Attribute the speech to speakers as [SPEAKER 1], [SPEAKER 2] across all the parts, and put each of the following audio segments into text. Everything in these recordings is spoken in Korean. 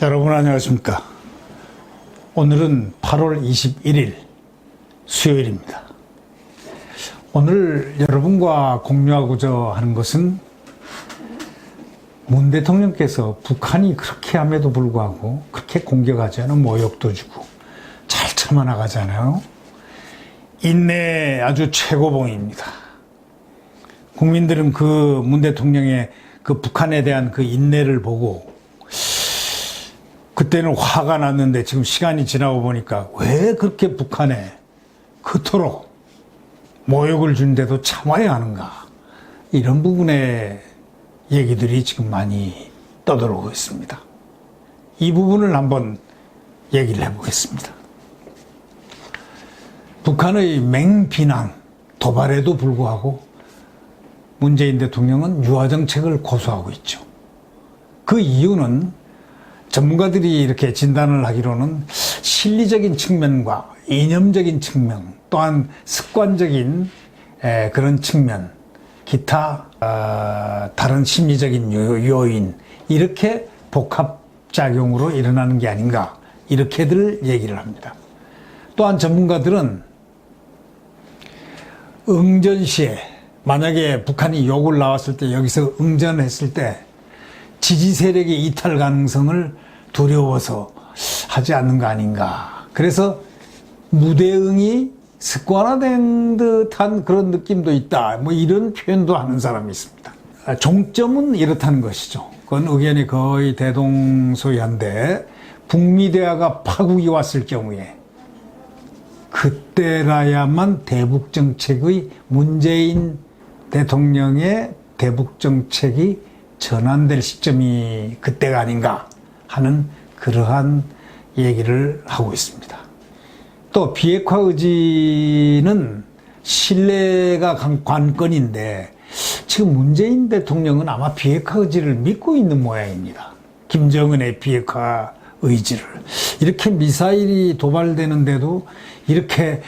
[SPEAKER 1] 여러분 안녕하십니까. 오늘은 8월 21일 수요일입니다. 오늘 여러분과 공유하고자 하는 것은 문 대통령께서 북한이 그렇게 함에도 불구하고 그렇게 공격하지 않은 모욕도 주고 잘 참아나가잖아요. 인내 아주 최고봉입니다. 국민들은 그 문 대통령의 그 북한에 대한 그 인내를 보고 그때는 화가 났는데 지금 시간이 지나고 보니까 왜 그렇게 북한에 그토록 모욕을 준데도 참아야 하는가, 이런 부분의 얘기들이 지금 많이 떠들어오고 있습니다. 이 부분을 한번 얘기를 해보겠습니다. 북한의 맹비난, 도발에도 불구하고 문재인 대통령은 유화정책을 고수하고 있죠. 그 이유는 전문가들이 이렇게 진단을 하기로는 실리적인 측면과 이념적인 측면, 또한 습관적인 그런 측면, 기타 다른 심리적인 요인, 이렇게 복합작용으로 일어나는 게 아닌가, 이렇게들 얘기를 합니다. 또한 전문가들은 응전 시에 만약에 북한이 욕을 나왔을 때, 여기서 응전했을 때 지지 세력의 이탈 가능성을 두려워서 하지 않는 거 아닌가. 그래서 무대응이 습관화된 듯한 그런 느낌도 있다, 뭐 이런 표현도 하는 사람이 있습니다. 종점은 이렇다는 것이죠. 그건 의견이 거의 대동소이한데, 북미 대화가 파국이 왔을 경우에 그때라야만 대북 정책의, 문재인 대통령의 대북 정책이 전환될 시점이 그때가 아닌가 하는 그러한 얘기를 하고 있습니다. 또 비핵화 의지는 신뢰가 관건인데, 지금 문재인 대통령은 아마 비핵화 의지를 믿고 있는 모양입니다. 김정은의 비핵화 의지를. 이렇게 미사일이 도발되는데도 이렇게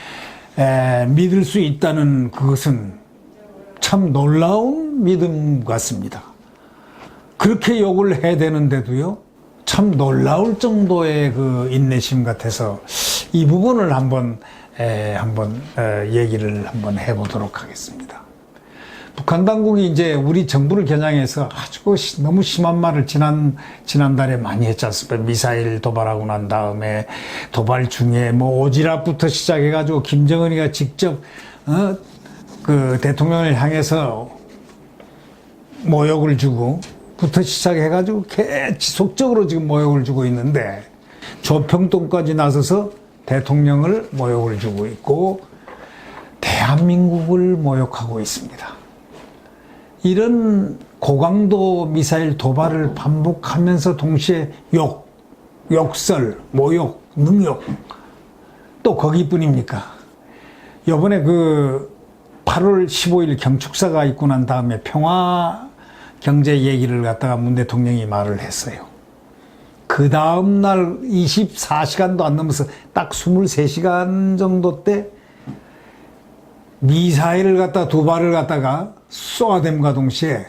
[SPEAKER 1] 믿을 수 있다는 그것은 참 놀라운 믿음 같습니다. 그렇게 욕을 해야 되는데도요, 참 놀라울 정도의 그 인내심 같아서 이 부분을 한번 얘기를 한번 해보도록 하겠습니다. 북한 당국이 이제 우리 정부를 겨냥해서 아주 너무 심한 말을 지난달에 많이 했지 않습니까? 미사일 도발하고 난 다음에 도발 중에 뭐 오지랖부터 시작해가지고 김정은이가 직접 그 대통령을 향해서 모욕을 주고 부터 시작해가지고 지속적으로 지금 모욕을 주고 있는데, 조평동까지 나서서 대통령을 모욕을 주고 있고 대한민국을 모욕하고 있습니다. 이런 고강도 미사일 도발을 반복하면서 동시에 욕설, 모욕, 능욕, 또 거기뿐입니까? 요번에 그 8월 15일 경축사가 있고 난 다음에 평화 경제 얘기를 갖다가 문 대통령이 말을 했어요. 그 다음날 24시간도 안 넘어서 딱 23시간 정도 때 미사일을 갖다 두 발을 갖다가 쏘아댐과 동시에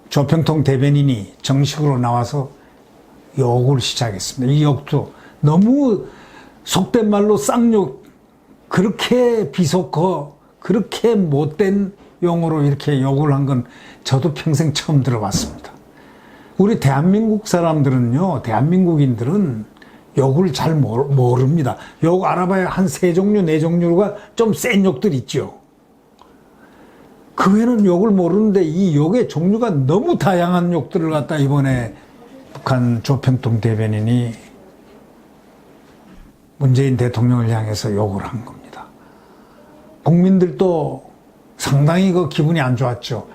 [SPEAKER 1] 조평통 대변인이 정식으로 나와서 욕을 시작했습니다. 이 욕도 너무 속된 말로 쌍욕, 그렇게 비속어, 그렇게 못된 용어로 이렇게 욕을 한 건 저도 평생 처음 들어봤습니다. 우리 대한민국 사람들은요, 대한민국인들은 욕을 잘 모릅니다. 욕 알아봐야 한 3종류, 4종류가 좀 센 욕들 있죠. 그 외에는 욕을 모르는데 이 욕의 종류가 너무 다양한 욕들을 갖다 이번에 북한 조평통 대변인이 문재인 대통령을 향해서 욕을 한 겁니다. 국민들도 상당히 그 기분이 안 좋았죠.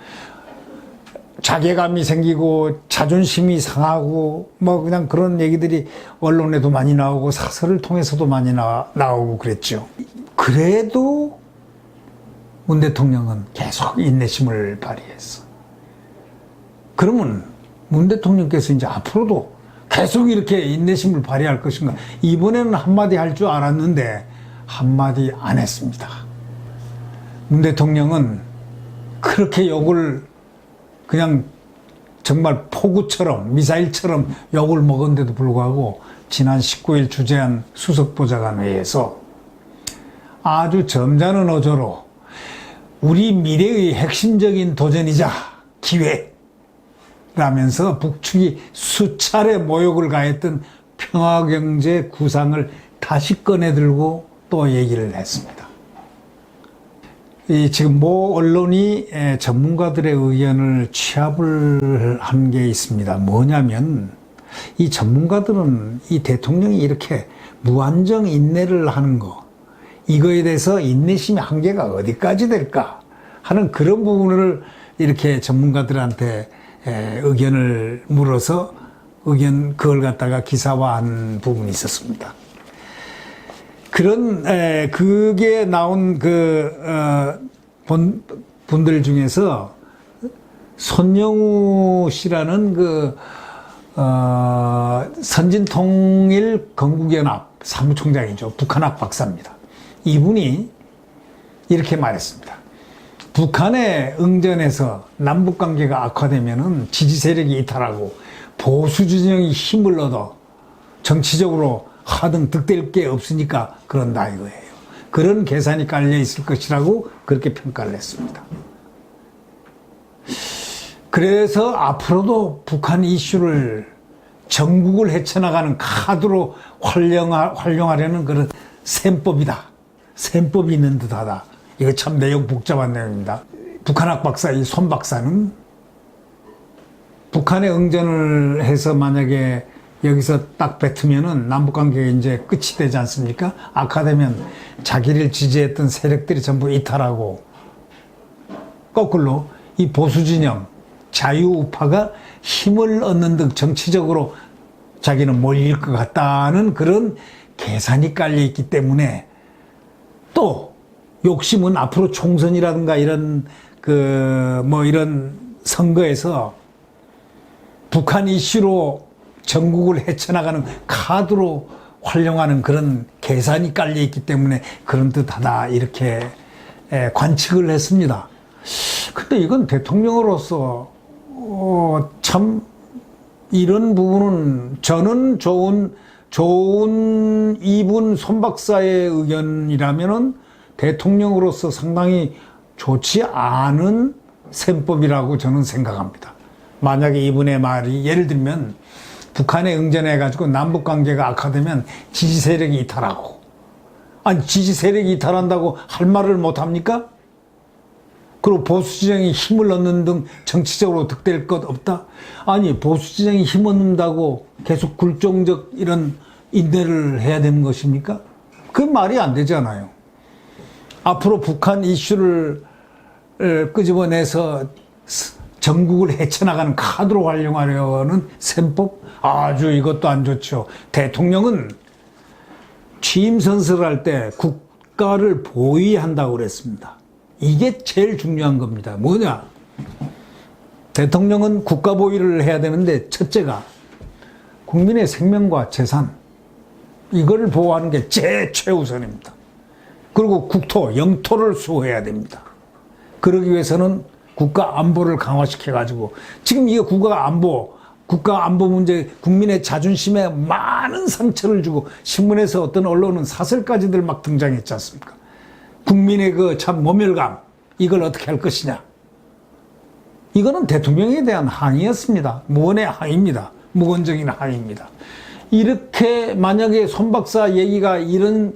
[SPEAKER 1] 자괴감이 생기고 자존심이 상하고 뭐 그냥 그런 얘기들이 언론에도 많이 나오고 사설을 통해서도 많이 나오고 그랬죠. 그래도 문 대통령은 계속 인내심을 발휘했어. 그러면 문 대통령께서 이제 앞으로도 계속 이렇게 인내심을 발휘할 것인가? 이번에는 한마디 할 줄 알았는데 한마디 안 했습니다. 문 대통령은 그렇게 욕을 그냥 정말 폭우처럼 미사일처럼 욕을 먹었는데도 불구하고 지난 19일 주재한 수석보좌관회에서 아주 점잖은 어조로 우리 미래의 핵심적인 도전이자 기회라면서 북측이 수차례 모욕을 가했던 평화경제 구상을 다시 꺼내들고 또 얘기를 했습니다. 지금 모 언론이 전문가들의 의견을 취합을 한 게 있습니다. 뭐냐면 이 전문가들은 이 대통령이 이렇게 무한정 인내를 하는 거, 이거에 대해서 인내심의 한계가 어디까지 될까 하는 그런 부분을 이렇게 전문가들한테 의견을 물어서 그걸 갖다가 기사화한 부분이 있었습니다. 그런 그게 나온 분들 중에서 손영우 씨라는 선진통일건국연합 사무총장이죠. 북한학 박사입니다. 이분이 이렇게 말했습니다. 북한의 응전에서 남북관계가 악화되면은 지지 세력이 이탈하고 보수 진영이 힘을 얻어 정치적으로 하등 득될 게 없으니까 그런다 이거예요. 그런 계산이 깔려 있을 것이라고 그렇게 평가를 했습니다. 그래서 앞으로도 북한 이슈를 전국을 헤쳐나가는 카드로 활용하려는 그런 셈법이다. 셈법이 있는 듯하다. 이거 참 내용 복잡한 내용입니다. 북한학 박사 이 손 박사는 북한에 응전을 해서 만약에 여기서 딱 뱉으면은 남북관계가 이제 끝이 되지 않습니까? 악화되면 자기를 지지했던 세력들이 전부 이탈하고 거꾸로 이 보수진영 자유우파가 힘을 얻는 등 정치적으로 자기는 몰릴 것 같다는 그런 계산이 깔려 있기 때문에 또 욕심은 앞으로 총선이라든가 이런 이런 선거에서 북한 이슈로 전국을 헤쳐나가는 카드로 활용하는 그런 계산이 깔려 있기 때문에 그런 듯하다 이렇게 관측을 했습니다. 근데 이건 대통령으로서 참 이런 부분은 저는 좋은 이분 손 박사의 의견이라면은 대통령으로서 상당히 좋지 않은 셈법이라고 저는 생각합니다. 만약에 이분의 말이 예를 들면 북한에 응전해가지고 남북관계가 악화되면 지지 세력이 이탈하고, 아니 지지 세력이 이탈한다고 할 말을 못합니까? 그리고 보수진영이 힘을 얻는 등 정치적으로 득될 것 없다? 아니 보수진영이 힘 얻는다고 계속 굴종적 이런 인내를 해야 되는 것입니까? 그 말이 안 되잖아요. 앞으로 북한 이슈를 끄집어내서 전국을 헤쳐나가는 카드로 활용하려는 셈법? 아주 이것도 안 좋죠. 대통령은 취임 선서를 할 때 국가를 보위한다고 그랬습니다. 이게 제일 중요한 겁니다. 뭐냐? 대통령은 국가 보위를 해야 되는데 첫째가 국민의 생명과 재산 이거를 보호하는 게 최우선입니다. 그리고 국토, 영토를 수호해야 됩니다. 그러기 위해서는 국가 안보를 강화시켜가지고 지금 이게 국가 안보 문제 국민의 자존심에 많은 상처를 주고 신문에서 어떤 언론은 사설까지들 막 등장했지 않습니까? 국민의 참 모멸감 이걸 어떻게 할 것이냐. 이거는 대통령에 대한 항의였습니다. 무언의 항의입니다. 무건적인 항의입니다. 이렇게 만약에 손 박사 얘기가 이런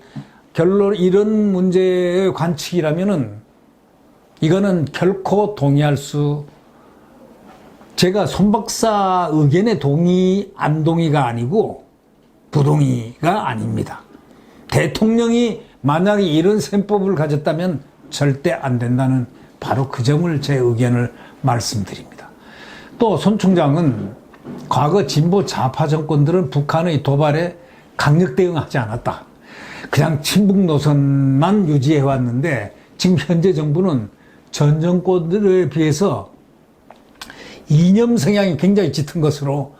[SPEAKER 1] 문제의 관측이라면은 이거는 결코 동의할 제가 손 박사 의견에 안 동의가 아니고 부동의가 아닙니다. 대통령이 만약에 이런 셈법을 가졌다면 절대 안 된다는 바로 그 점을 제 의견을 말씀드립니다. 또 손 총장은 과거 진보 좌파 정권들은 북한의 도발에 강력 대응하지 않았다. 그냥 친북 노선만 유지해 왔는데 지금 현재 정부는 전 정권들에 비해서 이념 성향이 굉장히 짙은 것으로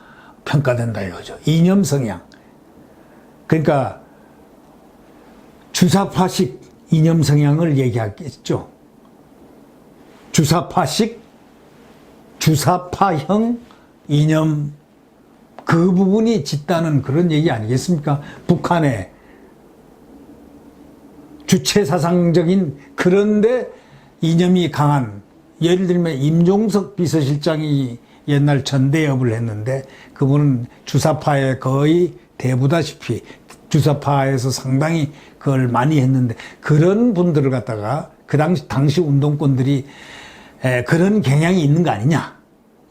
[SPEAKER 1] 평가된다 이거죠. 이념 성향. 그러니까 주사파식 이념 성향을 얘기하겠죠. 주사파형 이념 그 부분이 짙다는 그런 얘기 아니겠습니까? 북한의 주체사상적인 그런데 이념이 강한, 예를 들면 임종석 비서실장이 옛날 전대협을 했는데 그분은 주사파에 거의 대부다시피 주사파에서 상당히 그걸 많이 했는데 그런 분들을 갖다가 그 당시 운동권들이 그런 경향이 있는 거 아니냐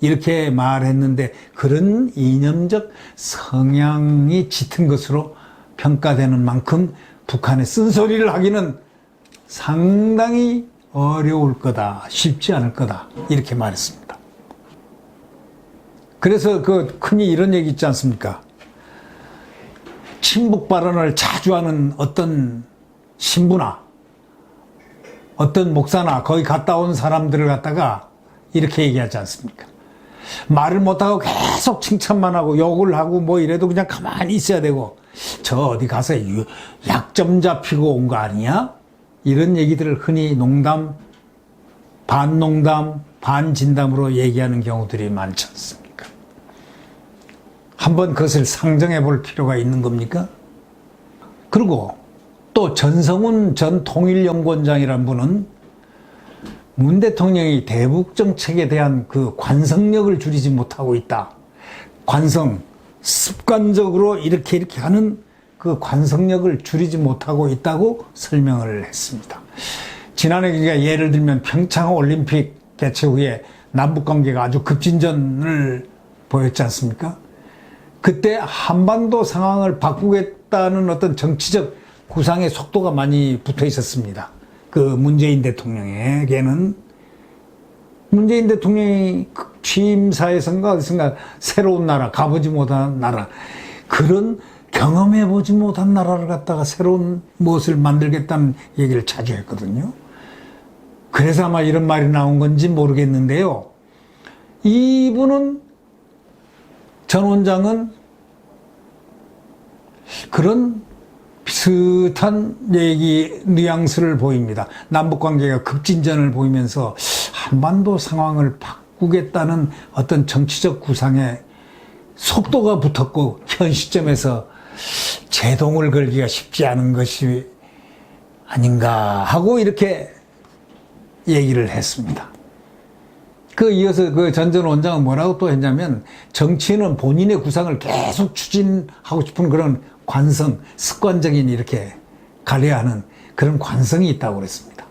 [SPEAKER 1] 이렇게 말했는데 그런 이념적 성향이 짙은 것으로 평가되는 만큼 북한의 쓴소리를 하기는 상당히 어려울 거다, 쉽지 않을 거다 이렇게 말했습니다. 그래서 그 흔히 이런 얘기 있지 않습니까? 친북 발언을 자주 하는 어떤 신부나 어떤 목사나 거기 갔다 온 사람들을 갖다가 이렇게 얘기하지 않습니까? 말을 못하고 계속 칭찬만 하고 욕을 하고 뭐 이래도 그냥 가만히 있어야 되고 저 어디 가서 약점 잡히고 온 거 아니야? 이런 얘기들을 흔히 농담, 반농담, 반진담으로 얘기하는 경우들이 많지 않습니까? 한번 그것을 상정해 볼 필요가 있는 겁니까? 그리고 또 전성훈 전 통일연구원장이라는 분은 문 대통령이 대북 정책에 대한 그 관성력을 줄이지 못하고 있다. 관성, 습관적으로 이렇게 하는 그 관성력을 줄이지 못하고 있다고 설명을 했습니다. 지난해 그러니까 예를 들면 평창 올림픽 개최 후에 남북 관계가 아주 급진전을 보였지 않습니까? 그때 한반도 상황을 바꾸겠다는 어떤 정치적 구상의 속도가 많이 붙어 있었습니다. 그 문재인 대통령에게는 문재인 대통령이 취임사에선가 어디선가 새로운 나라, 가보지 못한 나라, 그런 경험해보지 못한 나라를 갖다가 새로운 무엇을 만들겠다는 얘기를 자주 했거든요. 그래서 아마 이런 말이 나온 건지 모르겠는데요. 이분은 전 원장은 그런 비슷한 얘기 뉘앙스를 보입니다. 남북관계가 급진전을 보이면서 한반도 상황을 바꾸겠다는 어떤 정치적 구상에 속도가 붙었고 현 시점에서 제동을 걸기가 쉽지 않은 것이 아닌가 하고 이렇게 얘기를 했습니다. 이어서 그 전 전 원장은 뭐라고 또 했냐면 정치인은 본인의 구상을 계속 추진하고 싶은 그런 관성, 습관적인 이렇게 가려하는 그런 관성이 있다고 그랬습니다.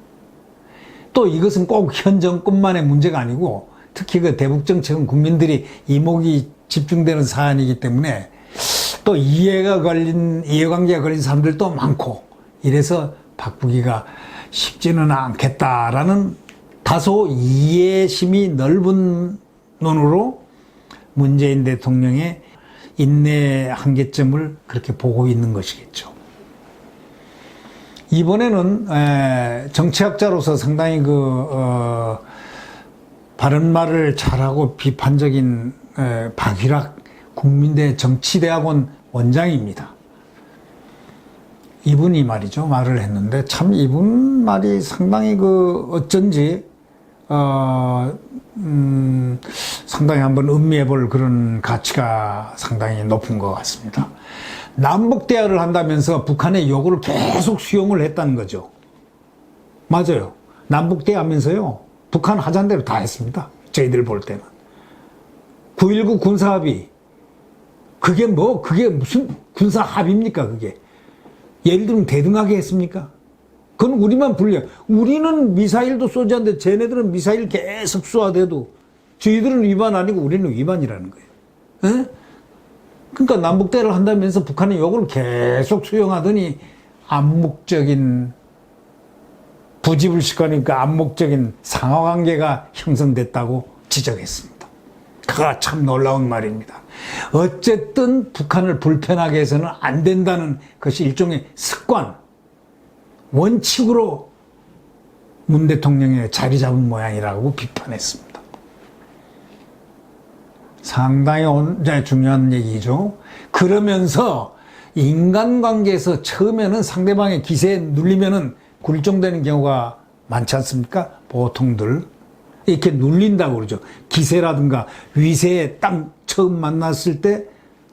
[SPEAKER 1] 또 이것은 꼭 현 정권만의 문제가 아니고 특히 그 대북 정책은 국민들이 이목이 집중되는 사안이기 때문에 또 이해관계가 걸린 사람들도 많고 이래서 바꾸기가 쉽지는 않겠다라는 다소 이해심이 넓은 눈으로 문재인 대통령의 인내 한계점을 그렇게 보고 있는 것이겠죠. 이번에는 정치학자로서 상당히 바른말을 잘하고 비판적인 박일학 국민대 정치대학원 원장입니다. 이분이 말이죠, 말을 했는데 참 이분 말이 상당히 어쩐지 상당히 한번 음미해 볼 그런 가치가 상당히 높은 것 같습니다. 남북대화를 한다면서 북한의 요구를 계속 수용을 했다는 거죠. 맞아요. 남북대화 하면서요, 북한 하자는 대로 다 했습니다. 저희들 볼 때는. 9.19 군사합의. 그게 무슨 군사합의입니까, 그게? 예를 들면 대등하게 했습니까? 그건 우리만 불리해. 우리는 미사일도 쏘지 않는데 쟤네들은 미사일 계속 쏘아대도 저희들은 위반 아니고 우리는 위반이라는 거예요. 에? 그러니까 남북대화를 한다면서 북한의 요구를 계속 수용하더니 암묵적인 부지불식하니까 암묵적인 상하관계가 형성됐다고 지적했습니다. 그가 참 놀라운 말입니다. 어쨌든 북한을 불편하게 해서는 안 된다는 것이 일종의 습관, 원칙으로 문 대통령의 자리 잡은 모양이라고 비판했습니다. 상당히 중요한 얘기죠. 그러면서 인간관계에서 처음에는 상대방의 기세에 눌리면은 굴종되는 경우가 많지 않습니까? 보통들. 이렇게 눌린다고 그러죠. 기세라든가 위세에 딱 처음 만났을 때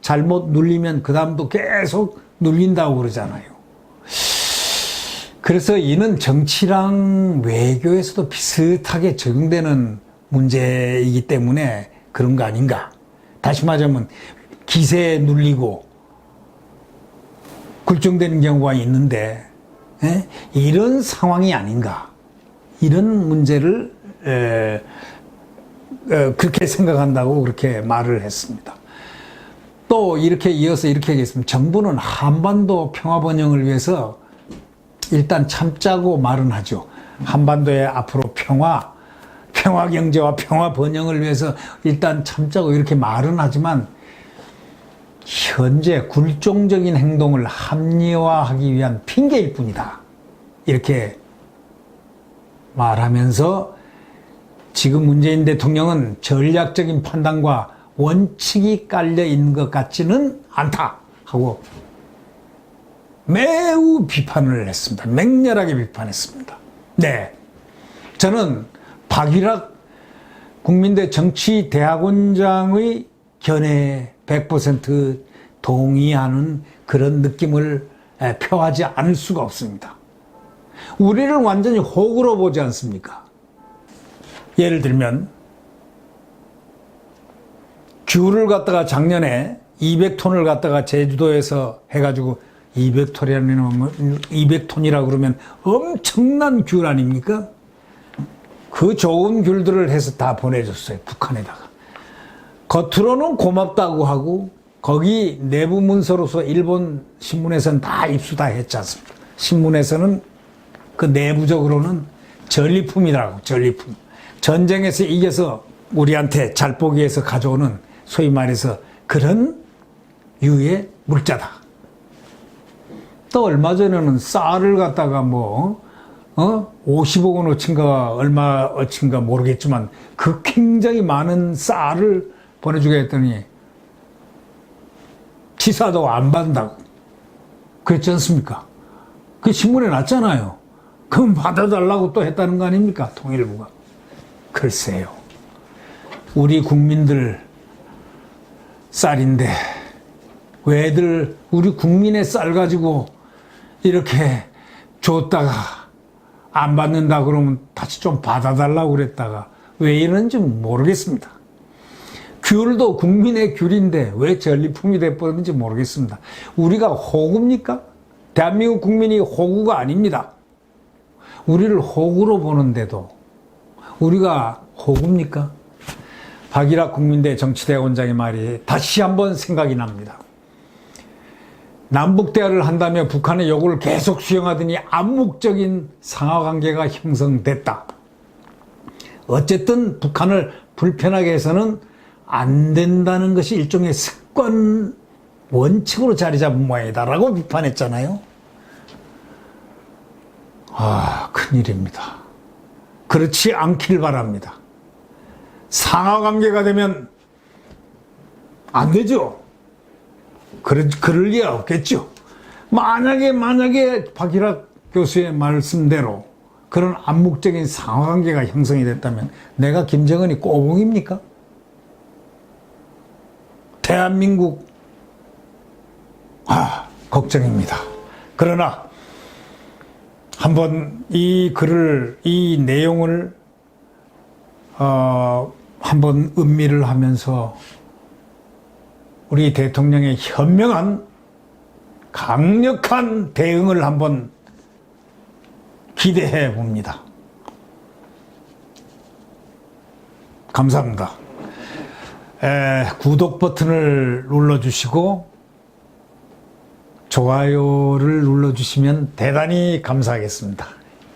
[SPEAKER 1] 잘못 눌리면 그 다음도 계속 눌린다고 그러잖아요. 그래서 이는 정치랑 외교에서도 비슷하게 적용되는 문제이기 때문에 그런 거 아닌가. 다시 말하자면 기세에 눌리고 굴종되는 경우가 있는데 이런 상황이 아닌가. 이런 문제를 그렇게 생각한다고 그렇게 말을 했습니다. 또 이렇게 이어서 이렇게 얘기했습니다. 정부는 한반도 평화 번영을 위해서 일단 참자고 말은 하죠. 한반도의 앞으로 평화 경제와 평화 번영을 위해서 일단 참자고 이렇게 말은 하지만 현재 굴종적인 행동을 합리화하기 위한 핑계일 뿐이다. 이렇게 말하면서 지금 문재인 대통령은 전략적인 판단과 원칙이 깔려 있는 것 같지는 않다 하고 매우 비판을 했습니다. 맹렬하게 비판했습니다. 네, 저는 박일학 국민대 정치대학원장의 견해에 100% 동의하는 그런 느낌을 표하지 않을 수가 없습니다. 우리를 완전히 호구로 보지 않습니까? 예를 들면 귤을 갖다가 작년에 200톤을 갖다가 제주도에서 해가지고 200톤이라고 그러면 엄청난 귤 아닙니까? 그 좋은 귤들을 해서 다 보내줬어요. 북한에다가. 겉으로는 고맙다고 하고 거기 내부 문서로서 일본 신문에서는 다 입수 다 했지 않습니까? 신문에서는 그 내부적으로는 전리품이라고. 전리품. 전쟁에서 이겨서 우리한테 잘 보기 위해서 가져오는 소위 말해서 그런 유의 물자다. 또 얼마 전에는 쌀을 갖다가 50억 원어치인가 얼마어치인가 모르겠지만 그 굉장히 많은 쌀을 보내주게 했더니 지사도 안 받는다고 그랬지 않습니까? 그 신문에 났잖아요. 그럼 받아달라고 또 했다는 거 아닙니까? 통일부가. 글쎄요. 우리 국민들 쌀인데 왜들 우리 국민의 쌀 가지고 이렇게 줬다가 안 받는다 그러면 다시 좀 받아달라고 그랬다가 왜 이러는지 모르겠습니다. 귤도 국민의 귤인데 왜 전리품이 돼버렸는지 모르겠습니다. 우리가 호구입니까? 대한민국 국민이 호구가 아닙니다. 우리를 호구로 보는데도 우리가 호구입니까? 박일학 국민대 정치대학원장의 말이 다시 한번 생각이 납니다. 남북대화를 한다며 북한의 요구를 계속 수용하더니 암묵적인 상하관계가 형성됐다. 어쨌든 북한을 불편하게 해서는 안 된다는 것이 일종의 습관 원칙으로 자리 잡은 모양이다라고 비판했잖아요. 큰일입니다. 그렇지 않길 바랍니다. 상하관계가 되면 안 되죠. 그럴 리가 없겠죠. 만약에 박일학 교수의 말씀대로 그런 암묵적인 상하관계가 형성이 됐다면 내가 김정은이 꼬붕입니까? 대한민국 걱정입니다. 그러나 한번 이 글을 이 내용을 한번 음미를 하면서 우리 대통령의 현명한 강력한 대응을 한번 기대해 봅니다. 감사합니다. 구독 버튼을 눌러주시고 좋아요를 눌러주시면 대단히 감사하겠습니다.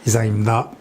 [SPEAKER 1] 이상입니다.